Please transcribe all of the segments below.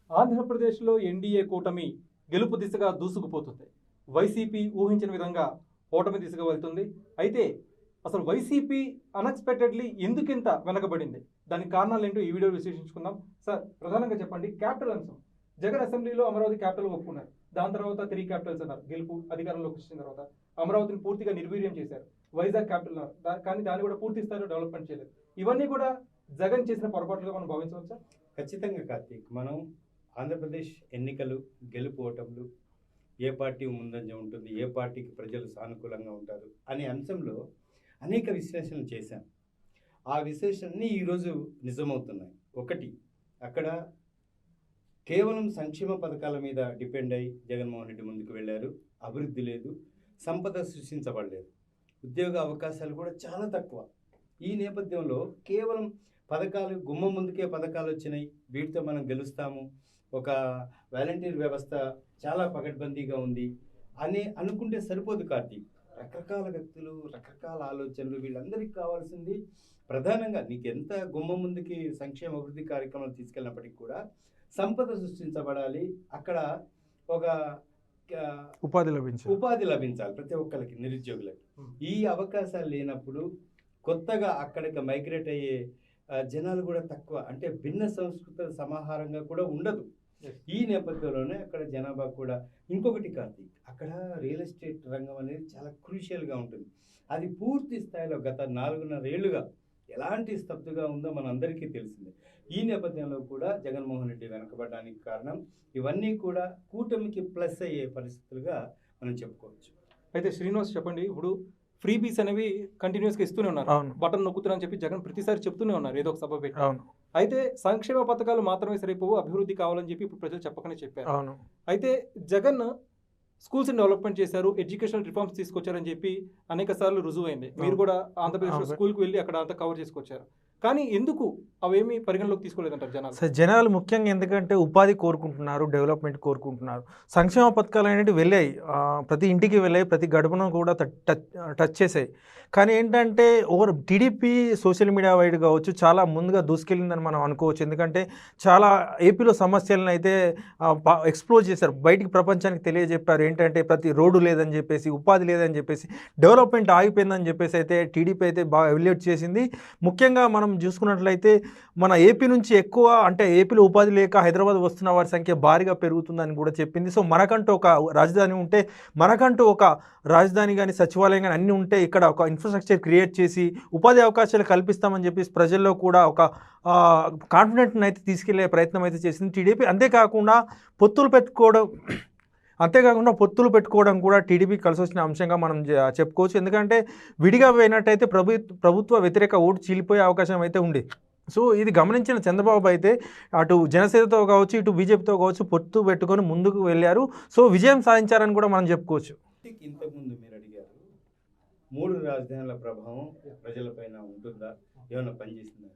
ఆంధ్రప్రదేశ్లో ఎన్డీఏ కూటమి గెలుపు దిశగా దూసుకుపోతుంది. వైసీపీ ఊహించిన విధంగా ఓటమి దిశగా వెళ్తుంది. అయితే అసలు వైసీపీ అన్ఎక్స్పెక్టెడ్లీ ఎందుకింత వెనకబడింది, దానికి కారణాలు ఏంటో ఈ వీడియో విశ్లేషించుకుందాం. సార్, ప్రధానంగా చెప్పండి. క్యాపిటల్ అంశం. జగన్ అసెంబ్లీలో అమరావతి క్యాపిటల్ ఒప్పుకున్నారు. దాని తర్వాత 3 క్యాపిటల్స్ అన్నారు. గెలుపు అధికారంలోకి వచ్చిన తర్వాత అమరావతిని పూర్తిగా నిర్వీర్యం చేశారు. వైజాగ్ క్యాపిటల్ అన్నారు, కానీ దాన్ని కూడా పూర్తి స్థాయిలో డెవలప్మెంట్ చేయలేదు. ఇవన్నీ కూడా జగన్ చేసిన పొరపాట్లుగా మనం భావించవచ్చా? ఖచ్చితంగా కార్తీక్. మనం ఆంధ్రప్రదేశ్ ఎన్నికలు, గెలుపు ఓటములు, ఏ పార్టీ ముందంజ ఉంటుంది, ఏ పార్టీకి ప్రజలు సానుకూలంగా ఉంటారు అనే అంశంలో అనేక విశ్లేషణలు చేశాం. ఆ విశ్లేషణని ఈరోజు నిజమవుతున్నాయి. ఒకటి, అక్కడ కేవలం సంక్షేమ పథకాల మీద డిపెండ్ అయ్యి జగన్మోహన్ రెడ్డి ముందుకు వెళ్ళారు. అభివృద్ధి లేదు, సంపద సృష్టించబడలేదు, ఉద్యోగ అవకాశాలు కూడా చాలా తక్కువ. ఈ నేపథ్యంలో కేవలం పథకాలు, గుమ్మం ముందుకే పథకాలు వచ్చినాయి, వీటితో మనం గెలుస్తాము, ఒక వాలంటీర్ వ్యవస్థ చాలా పకడ్బందీగా ఉంది అని అనుకుంటే సరిపోదు కార్తీక్. రకరకాల వ్యక్తులు, రకరకాల ఆలోచనలు, వీళ్ళందరికీ కావాల్సింది ప్రధానంగా నీకు ఎంత గుమ్మం ముందుకి సంక్షేమ అభివృద్ధి కార్యక్రమాలు తీసుకెళ్ళినప్పటికీ కూడా సంపద సృష్టించబడాలి, అక్కడ ఒక ఉపాధి లభించాలి ప్రతి ఒక్కరికి, నిరుద్యోగులకి. ఈ అవకాశాలు లేనప్పుడు కొత్తగా అక్కడికి మైగ్రేట్ అయ్యే జనాలు కూడా తక్కువ, అంటే భిన్న సంస్కృతుల సమాహారంగా కూడా ఉండదు. ఈ నేపథ్యంలోనే అక్కడ జనాభా కూడా. ఇంకొకటి కార్తీక్, అక్కడ రియల్ ఎస్టేట్ రంగం అనేది చాలా క్రూషియల్గా ఉంటుంది. అది పూర్తి స్థాయిలో గత 4.5 ఏళ్లుగా ఎలాంటి స్తబ్దుగా ఉందో మన అందరికీ తెలిసిందే. ఈ నేపథ్యంలో కూడా జగన్మోహన్ రెడ్డి వెనకబడడానికి కారణం ఇవన్నీ కూడా కూటమికి ప్లస్ అయ్యే పరిస్థితులుగా మనం చెప్పుకోవచ్చు. అయితే శ్రీనివాస్ చెప్పండి, ఇప్పుడు ఫ్రీ బీస్ అనేవి కంటిన్యూస్గా ఇస్తూనే ఉన్నారు. బటన్ నొక్కుతున్నారని చెప్పి జగన్ ప్రతిసారి చెప్తూనే ఉన్నారు ఏదో ఒక సభ పెట్టి. అయితే సంక్షేమ పథకాలు మాత్రమే సరిపోవు, అభివృద్ధి కావాలని చెప్పి ఇప్పుడు ప్రజలు చెప్పకనే చెప్పారు. అయితే జగన్ స్కూల్స్ డెవలప్మెంట్ చేశారు, ఎడ్యుకేషనల్ రిఫార్మ్స్ తీసుకొచ్చారని చెప్పి అనేక సార్లు రుజువైంది. మీరు కూడా ఆంధ్రప్రదేశ్లో స్కూల్కి వెళ్ళి అక్కడ అంతా కవర్ చేసుకొచ్చారు. కానీ ఎందుకు అవేమీ పరిగణలోకి తీసుకోలేదంటారు జనాలు? సార్, జనాలు ముఖ్యంగా ఎందుకంటే ఉపాధి కోరుకుంటున్నారు, డెవలప్మెంట్ కోరుకుంటున్నారు. సంక్షేమ పథకాలు అనేవి వెళ్ళాయి, ప్రతి ఇంటికి వెళ్ళాయి, ప్రతి గడపను కూడా టచ్ చేసాయి. కానీ ఏంటంటే టీడీపీ సోషల్ మీడియా వైడ్ కావచ్చు చాలా ముందుగా దూసుకెళ్ళిందని మనం అనుకోవచ్చు. ఎందుకంటే చాలా ఏపీలో సమస్యలను అయితే ఎక్స్ప్లోర్ చేశారు, బయటికి ప్రపంచానికి తెలియజెప్పారు. ఏంటంటే ప్రతి రోడ్డు లేదని చెప్పేసి, ఉపాధి లేదని చెప్పేసి, డెవలప్మెంట్ ఆగిపోయిందని చెప్పేసి అయితే టీడీపీ అయితే బాగా ఎవాల్యుయేట్ చేసింది. ముఖ్యంగా మనం చూసుకున్నట్లయితే మన ఏపీ నుంచి ఎక్కువ, అంటే ఏపీలో ఉపాధి లేక హైదరాబాద్ వస్తున్న వారి సంఖ్య భారీగా పెరుగుతుందని కూడా చెప్పింది. సో మనకంటూ ఒక రాజధాని ఉంటే, మనకంటూ ఒక రాజధాని కానీ సచివాలయం కానీ అన్నీ ఉంటే ఇక్కడ ఒక ఇన్ఫ్రాస్ట్రక్చర్ క్రియేట్ చేసి ఉపాధి అవకాశాలు కల్పిస్తామని చెప్పేసి ప్రజల్లో కూడా ఒక కాన్ఫిడెంట్ని అయితే తీసుకెళ్లే ప్రయత్నం అయితే చేసింది టీడీపీ. అంతేకాకుండా పొత్తులు పెట్టుకోవడం కూడా టీడీపీ కలిసి వచ్చిన అంశంగా మనం చెప్పుకోవచ్చు. ఎందుకంటే విడిగా పోయినట్టయితే ప్రభుత్వ వ్యతిరేక ఓటు చీలిపోయే అవకాశం అయితే ఉంది. సో ఇది గమనించిన చంద్రబాబు అయితే అటు జనసేనతో కావచ్చు, ఇటు బీజేపీతో కావచ్చు పొత్తు పెట్టుకొని ముందుకు వెళ్ళారు. సో విజయం సాధించారని కూడా మనం చెప్పుకోవచ్చు. ఇంతకుముందు మీరు అడిగారు, 3 రాజధానుల ప్రభావం ప్రజలపైన ఉంటుందా, ఏమైనా పనిచేస్తుందా?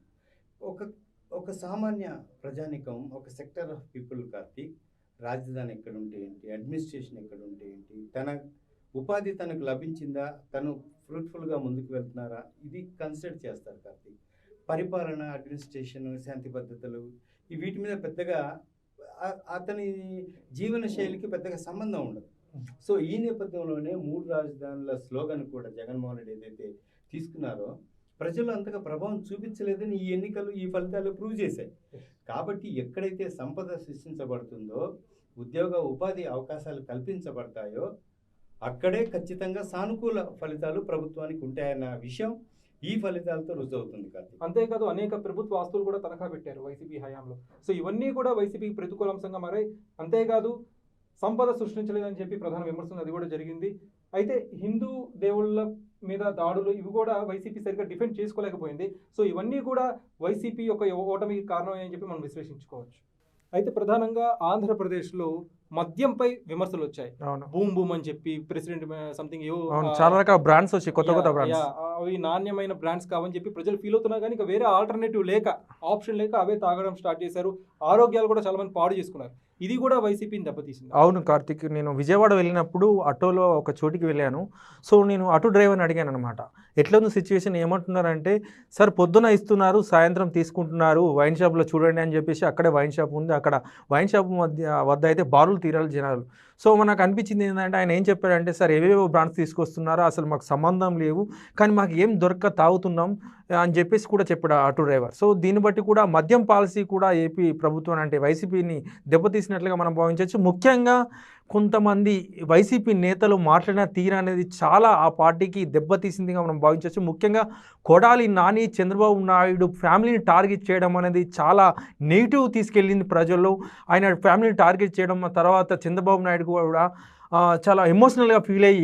ఒక సామాన్య ప్రజానికం, ఒక సెక్టర్ ఆఫ్ పీపుల్ కార్తీక్, రాజధాని ఎక్కడుంటే ఏంటి, అడ్మినిస్ట్రేషన్ ఎక్కడుంటే ఏంటి, తన ఉపాధి తనకు లభించిందా, తను ఫ్రూట్ఫుల్గా ముందుకు వెళ్తున్నారా, ఇది కన్సిడర్ చేస్తారు కార్తీక్. పరిపాలన, అడ్మినిస్ట్రేషన్, శాంతి భద్రతలు వీటి మీద పెద్దగా అతని జీవన శైలికి పెద్దగా సంబంధం ఉండదు. సో ఈ నేపథ్యంలోనే 3 రాజధానుల స్లోగన్ కూడా జగన్మోహన్ రెడ్డి ఏదైతే తీసుకున్నారో ప్రజలు అంతగా ప్రభావం చూపించలేదని ఈ ఎన్నికలు, ఈ ఫలితాలు ప్రూవ్ చేశాయి. కాబట్టి ఎక్కడైతే సంపద సృష్టించబడుతుందో, ఉద్యోగ ఉపాధి అవకాశాలు కల్పించబడతాయో అక్కడే ఖచ్చితంగా సానుకూల ఫలితాలు ప్రభుత్వానికి ఉంటాయన్న విషయం ఈ ఫలితాలతో రుజువుతుంది కాదు. అంతేకాదు, అనేక ప్రభుత్వ ఆస్తులు కూడా తనఖా పెట్టారు వైసీపీ హయాంలో. సో ఇవన్నీ కూడా వైసీపీకి ప్రతికూల అంశంగా మారాయి. అంతేకాదు, సంపద సృష్టించలేదని చెప్పి ప్రధాన విమర్శలు అది కూడా జరిగింది. అయితే హిందూ దేవుళ్ళ మీద దాడులు, ఇవి కూడా వైసీపీ సరిగ్గా డిఫెండ్ చేసుకోలేకపోయింది. సో ఇవన్నీ కూడా వైసీపీ యొక్క ఓటమికి కారణమే అని చెప్పి మనం విశ్లేషించుకోవచ్చు. అయితే ప్రధానంగా ఆంధ్రప్రదేశ్లో మద్యంపై విమర్శలు వచ్చాయి. అవును బూమ్ బూమ్ అని చెప్పి ప్రెసిడెంట్ సంథింగ్ ఏవో అవును చాలా రకాల బ్రాండ్స్ వచ్చాయి, కొత్త కొత్త బ్రాండ్స్. అవి నాణ్యమైన బ్రాండ్స్ కావని చెప్పి ప్రజలు ఫీల్ అవుతున్నారు. కానీ ఇక వేరే ఆల్టర్నేటివ్ లేక, ఆప్షన్ లేక అవే తాగడం స్టార్ట్ చేశారు. ఆరోగ్యాలు కూడా చాలా మంది పాడు చేసుకున్నారు. ఇది కూడా వైసీపీని దెబ్బతీసింది. అవును కార్తిక్, నేను విజయవాడ వెళ్ళినప్పుడు ఆటోలో ఒక చోటికి వెళ్ళాను. సో నేను ఆటో డ్రైవర్ని అడిగాను అనమాట, ఎట్లా ఉంది సిచ్యువేషన్, ఏమంటున్నారంటే సార్ పొద్దున ఇస్తున్నారు, సాయంత్రం తీసుకుంటున్నారు, వైన్ షాప్లో చూడండి అని చెప్పేసి. అక్కడే వైన్ షాప్ ఉంది, అక్కడ వైన్ షాప్ వద్ద అయితే బారులు తీరాలి జనాలు. సో మనకు అనిపించింది ఏంటంటే, ఆయన ఏం చెప్పాడంటే, సార్ ఏవేవో బ్రాండ్స్ తీసుకొస్తున్నారో అసలు మాకు సంబంధం లేవు, కానీ మాకు ఏం దొరక్క తాగుతున్నాం అని చెప్పేసి కూడా చెప్పాడు ఆటో డ్రైవర్. సో దీన్ని బట్టి కూడా మద్యం పాలసీ కూడా ఏపీ ప్రభుత్వం అంటే వైసీపీని దెబ్బతీసినట్లుగా మనం భావించవచ్చు. ముఖ్యంగా కొంతమంది వైసీపీ నేతలు మాట్లాడిన తీరు అనేది చాలా ఆ పార్టీకి దెబ్బతీసిందిగా మనం భావించవచ్చు. ముఖ్యంగా కొడాలి నాని, చంద్రబాబు నాయుడు ఫ్యామిలీని టార్గెట్ చేయడం అనేది చాలా నెగిటివ్ తీసుకెళ్ళింది ప్రజల్లో. ఆయన ఫ్యామిలీని టార్గెట్ చేయడం తర్వాత చంద్రబాబు నాయుడు కూడా చాలా ఎమోషనల్గా ఫీల్ అయ్యి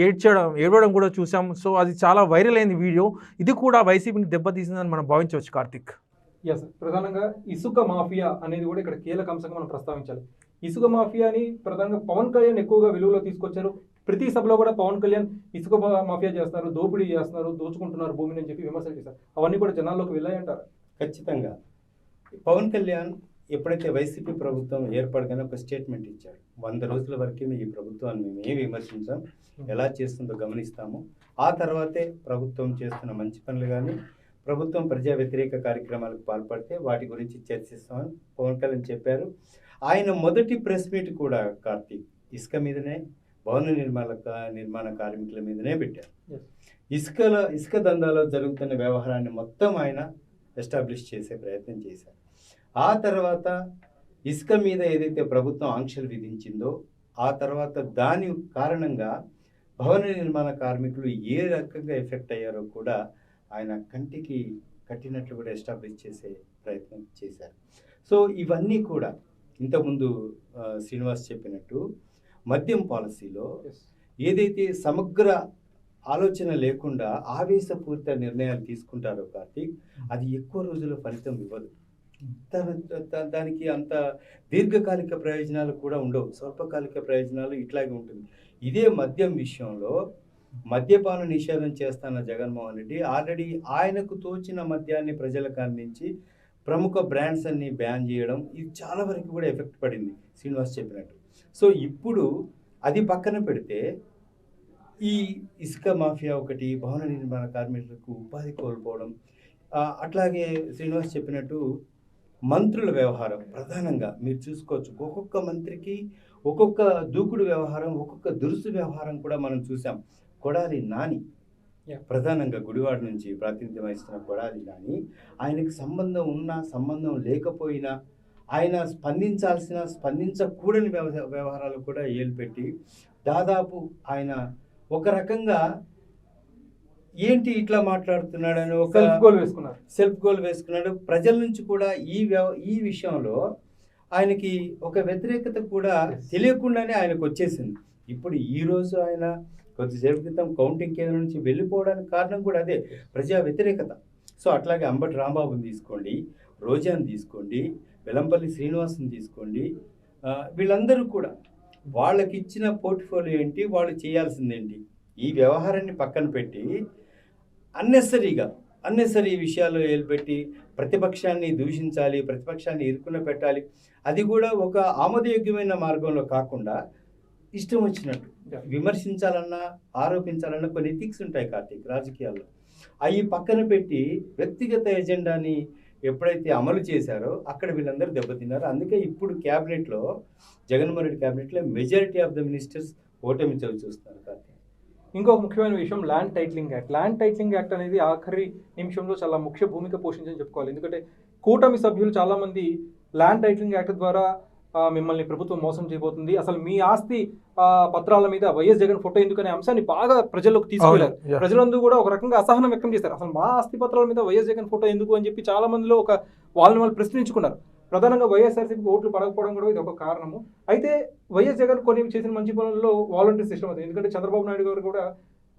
ఏడవడం కూడా చూసాం. సో అది చాలా వైరల్ అయింది వీడియో. ఇది కూడా వైసీపీని దెబ్బతీసిందని మనం భావించవచ్చు కార్తిక్. ఎస్, ప్రధానంగా ఇసుక మాఫియా అనేది కూడా ఇక్కడ కీలక అంశంగా మనం ప్రస్తావించాలి. ఇసుక మాఫియాని ప్రధానంగా పవన్ కళ్యాణ్ ఎక్కువగా వెలుగులో తీసుకొచ్చారు. ప్రతి సభలో కూడా పవన్ కళ్యాణ్ ఇసుక మాఫియా చేస్తున్నారు, దోపిడీ చేస్తున్నారు, దోచుకుంటున్నారు భూమిని అని చెప్పి విమర్శలు చేశారు. అవన్నీ కూడా జనాల్లోకి వెళ్ళాయంటారు. ఖచ్చితంగా పవన్ కళ్యాణ్ ఎప్పుడైతే వైసీపీ ప్రభుత్వం ఏర్పడగానే ఒక స్టేట్మెంట్ ఇచ్చాడు, 100 రోజుల వరకే ఈ ప్రభుత్వాన్ని మేము ఏం విమర్శించాం, ఎలా చేస్తుందో గమనిస్తాము, ఆ తర్వాతే ప్రభుత్వం చేస్తున్న మంచి పనులు కానీ ప్రభుత్వం ప్రజా వ్యతిరేక కార్యక్రమాలకు పాల్పడితే వాటి గురించి చర్చిస్తామని పవన్ కళ్యాణ్ చెప్పారు. ఆయన మొదటి ప్రెస్ మీట్ కూడా కార్తీక్ ఇసుక మీదనే, భవన నిర్మాణ కార్మికుల మీదనే పెట్టారు. ఇసుక దందాలో జరుగుతున్న వ్యవహారాన్ని మొత్తం ఆయన ఎస్టాబ్లిష్ చేసే ప్రయత్నం చేశారు. ఆ తర్వాత ఇసుక మీద ఏదైతే ప్రభుత్వం ఆంక్షలు విధించిందో, ఆ తర్వాత దాని కారణంగా భవన నిర్మాణ కార్మికులు ఏ రకంగా ఎఫెక్ట్ అయ్యారో కూడా ఆయన కంటికి కట్టినట్లు కూడా ఎస్టాబ్లిష్ చేసే ప్రయత్నం చేశారు. సో ఇవన్నీ కూడా ఇంతకుముందు శ్రీనివాస్ చెప్పినట్టు మద్యం పాలసీలో ఏదైతే సమగ్ర ఆలోచన లేకుండా ఆవేశపూరిత నిర్ణయాలు తీసుకుంటారో కార్తీక్, అది ఎక్కువ రోజుల ఫలితం ఇవ్వదు. దానికి అంత దీర్ఘకాలిక ప్రయోజనాలు కూడా ఉండవు, స్వల్పకాలిక ప్రయోజనాలు ఇట్లాగే ఉంటుంది. ఇదే మద్యం విషయంలో మద్యపాన నిషేధం చేస్తున్న జగన్మోహన్ రెడ్డి ఆల్రెడీ ఆయనకు తోచిన మద్యాన్ని ప్రజలకు అందించి ప్రముఖ బ్రాండ్స్ అన్ని బ్యాన్ చేయడం, ఇది చాలా వరకు కూడా ఎఫెక్ట్ పడింది శ్రీనివాస్ చెప్పినట్టు. సో ఇప్పుడు అది పక్కన పెడితే ఈ ఇసుక మాఫియా ఒకటి, భవన నిర్మాణ కార్మికులకు ఉపాధి కోల్పోవడం, అట్లాగే శ్రీనివాస్ చెప్పినట్టు మంత్రుల వ్యవహారం ప్రధానంగా మీరు చూసుకోవచ్చు. ఒక్కొక్క మంత్రికి ఒక్కొక్క దూకుడు వ్యవహారం, ఒక్కొక్క దురుసు వ్యవహారం కూడా మనం చూసాం. కొడాలి నాని ప్రధానంగా గుడివాడ నుంచి ప్రాతినిధ్యం వహిస్తున్న కొడాలి నాని, ఆయనకు సంబంధం ఉన్నా సంబంధం లేకపోయినా ఆయన స్పందించకూడని వ్యవహారాలు కూడా ఏలుపెట్టి దాదాపు ఆయన ఒక రకంగా ఏంటి ఇట్లా మాట్లాడుతున్నాడని ఒక సెల్ఫ్ గోల్ వేసుకున్నాడు. ప్రజల నుంచి కూడా ఈ విషయంలో ఆయనకి ఒక వ్యతిరేకత కూడా తెలియకుండానే ఆయనకు వచ్చేసింది. ఇప్పుడు ఈరోజు ఆయన కొద్దిసేపు క్రితం కౌంటింగ్ కేంద్రం నుంచి వెళ్ళిపోవడానికి కారణం కూడా అదే, ప్రజా వ్యతిరేకత. సో అట్లాగే అంబటి రాంబాబుని తీసుకోండి, రోజాని తీసుకోండి, వెల్లంపల్లి శ్రీనివాస్ని తీసుకోండి, వీళ్ళందరూ కూడా వాళ్ళకి ఇచ్చిన పోర్ట్ఫోలియో ఏంటి, వాళ్ళు చేయాల్సిందేంటి, ఈ వ్యవహారాన్ని పక్కన పెట్టి అన్నెసరీ విషయాలు ఏలుపెట్టి ప్రతిపక్షాన్ని దూషించాలి, ప్రతిపక్షాన్ని ఇరుకున పెట్టాలి, అది కూడా ఒక ఆమోదయోగ్యమైన మార్గంలో కాకుండా ఇష్టం వచ్చినట్టు విమర్శించాలన్నా ఆరోపించాలన్నా కొన్ని ఎథిక్స్ ఉంటాయి కార్తీక్ రాజకీయాల్లో. అవి పక్కన పెట్టి వ్యక్తిగత ఎజెండాని ఎప్పుడైతే అమలు చేశారో అక్కడ వీళ్ళందరూ దెబ్బతిన్నారు. అందుకే ఇప్పుడు క్యాబినెట్లో, జగన్మోహన్ రెడ్డి క్యాబినెట్లో మెజారిటీ ఆఫ్ ద మినిస్టర్స్ ఓటమి చూస్తున్నారు కార్తీక్. ఇంకొక ముఖ్యమైన విషయం land titling act. Land titling act అనేది ఆఖరి నిమిషంలో చాలా ముఖ్య భూమిక పోషించని చెప్పుకోవాలి. ఎందుకంటే కూటమి సభ్యులు చాలామంది ల్యాండ్ టైటిలింగ్ యాక్ట్ ద్వారా మిమ్మల్ని ప్రభుత్వం మోసం చేయబోతుంది, అసలు మీ ఆస్తి పత్రాల మీద వైఎస్ జగన్ ఫోటో ఎందుకనే అంశాన్ని బాగా ప్రజల్లోకి తీసుకెళ్లారు. ప్రజలందరూ కూడా ఒక రకంగా అసహనం వ్యక్తం చేశారు. అసలు మా ఆస్తి పత్రాల మీద వైఎస్ జగన్ ఫోటో ఎందుకు అని చెప్పి చాలా మందిలో వాళ్ళని వాళ్ళు ప్రశ్నించుకున్నారు. ప్రధానంగా వైఎస్ఆర్సీపీకి ఓట్లు పడకపోవడం కూడా ఇది ఒక కారణము. అయితే వైఎస్ జగన్ కొన్ని చేసిన మంచి పనుల్లో వాలంటరీ సిస్టమ్ అవుతుంది. ఎందుకంటే చంద్రబాబు నాయుడు గారు కూడా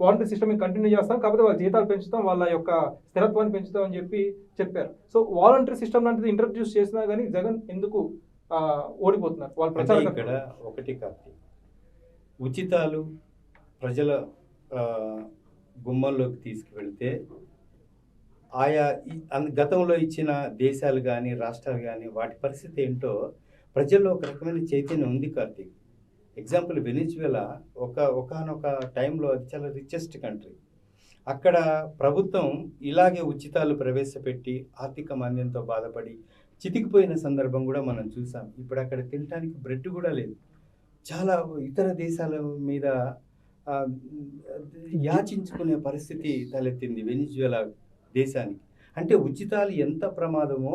వాలంటరీ సిస్టమ్ కంటిన్యూ చేస్తాం, కాకపోతే వాళ్ళ జీతాలు పెంచుతాం, వాళ్ళ యొక్క స్థిరత్వాన్ని పెంచుతాం అని చెప్పి చెప్పారు. సో వాలంటరీ సిస్టమ్ లాంటిది ఇంట్రడ్యూస్ చేసినా కానీ జగన్ ఎందుకు ఓడిపోతున్నారు వాళ్ళ అంటే ప్రచారం ఇక్కడ ఒకటి కార్తీక్, ఉచితాలు ప్రజల ఆ, గుమ్మంలోకి తీసుకువెళ్తే ఆయా గతంలో ఇచ్చిన దేశాలు కానీ రాష్ట్రాలు కానీ వాటి పరిస్థితి ఏంటో ప్రజల్లో ఒక రకమైన చైతన్యం ఉంది కార్తీక్. ఎగ్జాంపుల్ వెనిజువేలా ఒకానొక టైంలో అది చాలా రిచెస్ట్ కంట్రీ. అక్కడ ప్రభుత్వం ఇలాగే ఉచితాలు ప్రవేశపెట్టి ఆర్థిక మాంద్యంతో బాధపడి చితికిపోయిన సందర్భం కూడా మనం చూసాం. ఇప్పుడు అక్కడ తినడానికి బ్రెడ్ కూడా లేదు. చాలా ఇతర దేశాల మీద ఆ, యాచించుకునే పరిస్థితి తలెత్తింది వెనిజువేలా దేశానికి. అంటే ఉచితాలు ఎంత ప్రమాదమో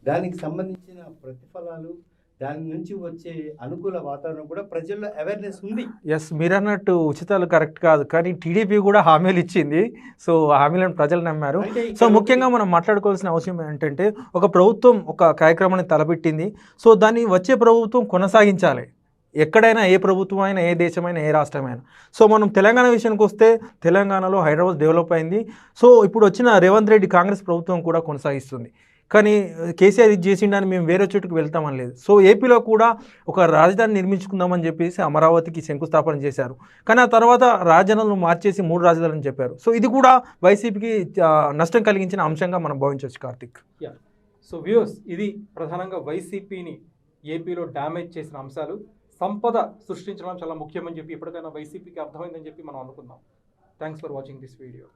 దానికి సంబంధించిన ప్రతిఫలాలు, దాని నుంచి వచ్చే అనుకూల వాతావరణం కూడా ప్రజల్లో అవేర్నెస్ ఉంది. ఎస్, మీరు అన్నట్టు ఉచితాలు కరెక్ట్ కాదు, కానీ టీడీపీ కూడా హామీలు ఇచ్చింది. సో ఆ హామీలను ప్రజలు నమ్మారు. అంటే సో ఇక్కడ ముఖ్యంగా మనం మాట్లాడుకోవాల్సిన అవసరం ఏంటంటే ఒక ప్రభుత్వం ఒక కార్యక్రమాన్ని తలపెట్టింది. సో దాన్ని వచ్చే ప్రభుత్వం కొనసాగించాలి. ఎక్కడైనా ఏ ప్రభుత్వం అయినా, ఏ దేశమైనా, ఏ రాష్ట్రమైనా. సో మనం తెలంగాణ విషయానికి వస్తే తెలంగాణలో హైదరాబాద్ డెవలప్ అయింది. సో ఇప్పుడు వచ్చిన రేవంత్ రెడ్డి కాంగ్రెస్ ప్రభుత్వం కూడా కొనసాగిస్తుంది. కానీ కేసీఆర్ ఇది చేసిండని మేము వేరే చోటుకు వెళ్తామని లేదు. సో ఏపీలో కూడా ఒక రాజధాని నిర్మించుకుందామని చెప్పేసి అమరావతికి శంకుస్థాపన చేశారు. కానీ ఆ తర్వాత రాజధానులను మార్చేసి 3 రాజధానులు చెప్పారు. సో ఇది కూడా వైసీపీకి నష్టం కలిగించిన అంశంగా మనం భావించవచ్చు కార్తిక్. సో వ్యూస్, ఇది ప్రధానంగా వైసీపీని ఏపీలో డ్యామేజ్ చేసిన అంశాలు. సంపద సృష్టించడం చాలా ముఖ్యమని చెప్పి ఇప్పటికైనా వైసీపీకి అర్థమైందని చెప్పి మనం అనుకుందాం. Thanks for watching this video.